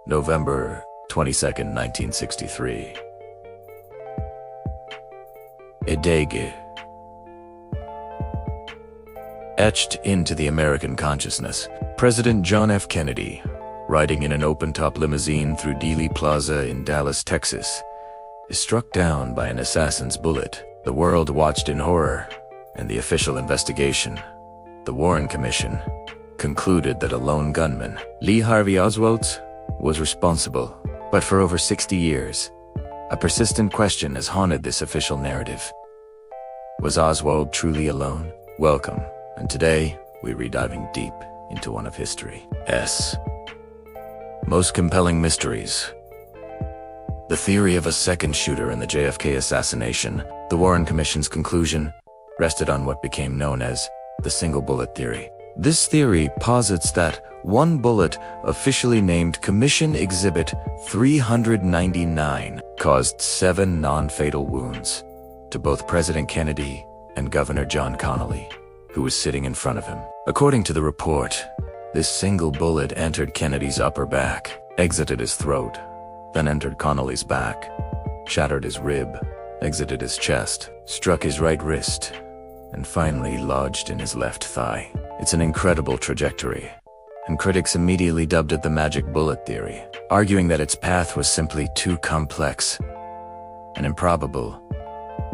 November 22nd, 1963. Edege. Etched into the American consciousness, President John F. Kennedy, riding in an open-top limousine through Dealey Plaza in Dallas, Texas, is struck down by an assassin's bullet. The world watched in horror, and the official investigation, the Warren Commission, concluded that a lone gunman, Lee Harvey Oswald, was responsible. But for over 60 years, a persistent question has haunted this official narrative. Was Oswald truly alone? Welcome, and today we're diving deep into one of history's most compelling mysteries. The theory of a second shooter in the JFK assassination. The Warren Commission's conclusion rested on what became known as the single bullet theory. This theory posits that one bullet, officially named Commission Exhibit 399, caused 7 non-fatal wounds to both President Kennedy and Governor John Connally, who was sitting in front of him. According to the report, this single bullet entered Kennedy's upper back, exited his throat, then entered Connally's back, shattered his rib, exited his chest, struck his right wrist, and finally lodged in his left thigh. It's an incredible trajectory, and critics immediately dubbed it the magic bullet theory, arguing that its path was simply too complex and improbable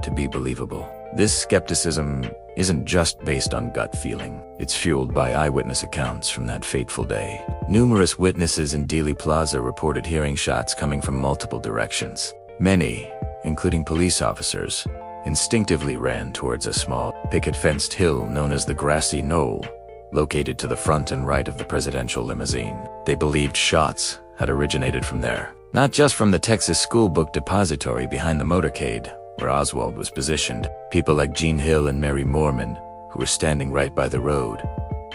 to be believable. This skepticism isn't just based on gut feeling. It's fueled by eyewitness accounts from that fateful day. Numerous witnesses in Dealey Plaza reported hearing shots coming from multiple directions. Many, including police officers, instinctively ran towards a small, picket-fenced hill known as the Grassy Knoll, located to the front and right of the presidential limousine. They believed shots had originated from there, not just from the Texas School Book Depository behind the motorcade, where Oswald was positioned. People like Jean Hill and Mary Mormon, who were standing right by the road,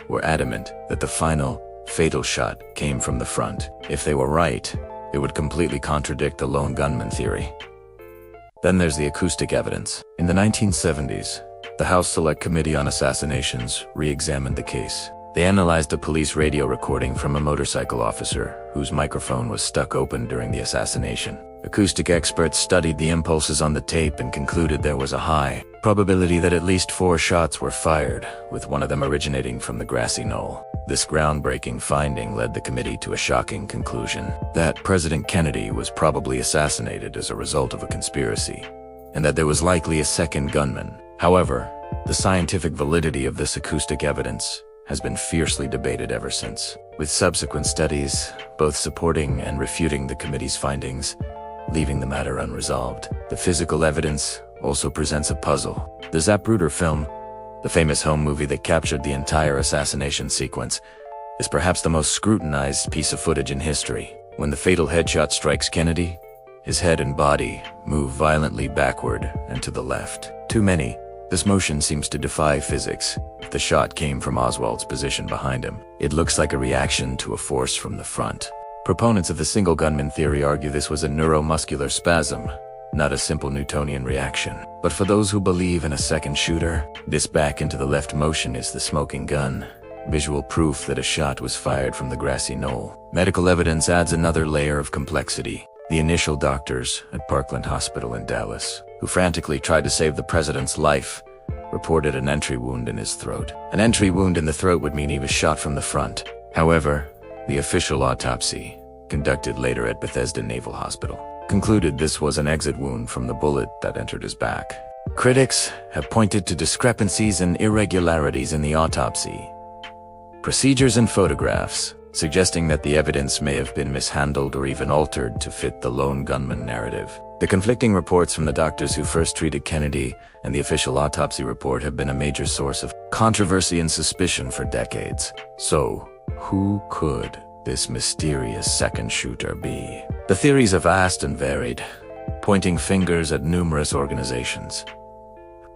were adamant that the final, fatal shot came from the front. If they were right, it would completely contradict the lone gunman theory. Then there's the acoustic evidence. In the 1970s, the House Select Committee on Assassinations re-examined the case. They analyzed a police radio recording from a motorcycle officer whose microphone was stuck open during the assassination. Acoustic experts studied the impulses on the tape and concluded there was a high probability that at least 4 shots were fired, with one of them originating from the Grassy Knoll. This groundbreaking finding led the committee to a shocking conclusion: that President Kennedy was probably assassinated as a result of a conspiracy, and that there was likely a second gunman. However, the scientific validity of this acoustic evidence has been fiercely debated ever since, with subsequent studies both supporting and refuting the committee's findings, leaving the matter unresolved. The physical evidence also presents a puzzle. The Zapruder film, the famous home movie that captured the entire assassination sequence, is perhaps the most scrutinized piece of footage in history. When the fatal headshot strikes Kennedy, his head and body move violently backward and to the left. To many, this motion seems to defy physics. If the shot came from Oswald's position behind him, it looks like a reaction to a force from the front. Proponents of the single gunman theory argue this was a neuromuscular spasm, not a simple Newtonian reaction. But for those who believe in a second shooter, this back into the left motion is the smoking gun, visual proof that a shot was fired from the Grassy Knoll. Medical evidence adds another layer of complexity. The initial doctors at Parkland Hospital in Dallas, who frantically tried to save the president's life, reported an entry wound in his throat. An entry wound in the throat would mean he was shot from the front. However, the official autopsy, conducted later at Bethesda Naval Hospital, concluded this was an exit wound from the bullet that entered his back. Critics have pointed to discrepancies and irregularities in the autopsy procedures and photographs, suggesting that the evidence may have been mishandled or even altered to fit the lone gunman narrative. The conflicting reports from the doctors who first treated Kennedy and the official autopsy report have been a major source of controversy and suspicion for decades. So, who could this mysterious second shooter be? The theories are vast and varied, pointing fingers at numerous organizations.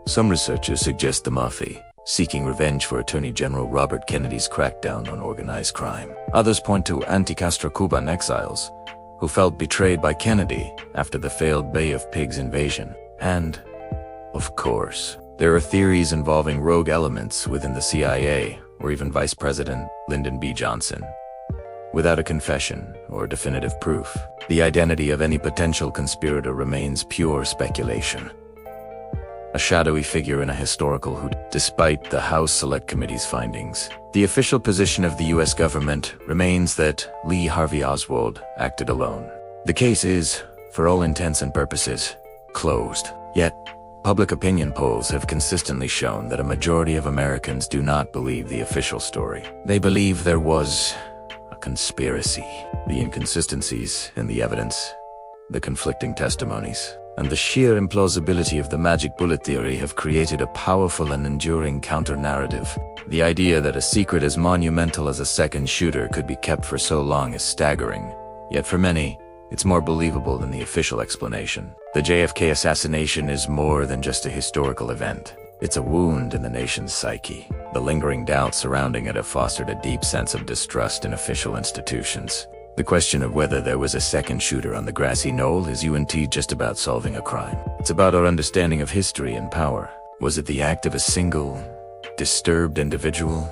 Some researchers suggest the Mafia, seeking revenge for Attorney General Robert Kennedy's crackdown on organized crime. Others point to anti-Castro Cuban exiles, who felt betrayed by Kennedy after the failed Bay of Pigs invasion. And, of course, there are theories involving rogue elements within the CIA, or even Vice President Lyndon B. Johnson. Without a confession or definitive proof, the identity of any potential conspirator remains pure speculation. A shadowy figure in a historical who, despite the House Select Committee's findings, the official position of the US government remains that Lee Harvey Oswald acted alone. The case is, for all intents and purposes, closed. Yet, public opinion polls have consistently shown that a majority of Americans do not believe the official story. They believe there was a conspiracy. The inconsistencies in the evidence, the conflicting testimonies, and the sheer implausibility of the magic bullet theory have created a powerful and enduring counter-narrative. The idea that a secret as monumental as a second shooter could be kept for so long is staggering. Yet for many, it's more believable than the official explanation. The JFK assassination is more than just a historical event. It's a wound in the nation's psyche. The lingering doubts surrounding it have fostered a deep sense of distrust in official institutions. The question of whether there was a second shooter on the Grassy Knoll isn't just about solving a crime. It's about our understanding of history and power. Was it the act of a single, disturbed individual?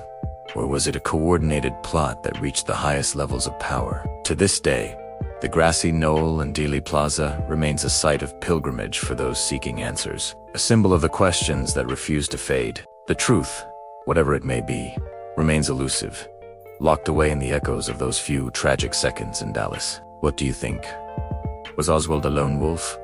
Or was it a coordinated plot that reached the highest levels of power? To this day, the Grassy Knoll and Dealey Plaza remains a site of pilgrimage for those seeking answers, a symbol of the questions that refuse to fade. The truth, whatever it may be, remains elusive, locked away in the echoes of those few tragic seconds in Dallas. What do you think? Was Oswald a lone wolf?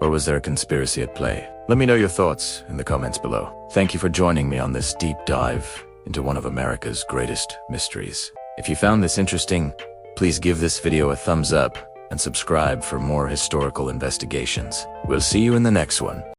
Or was there a conspiracy at play? Let me know your thoughts in the comments below. Thank you for joining me on this deep dive into one of America's greatest mysteries. If you found this interesting, please give this video a thumbs up and subscribe for more historical investigations. We'll see you in the next one.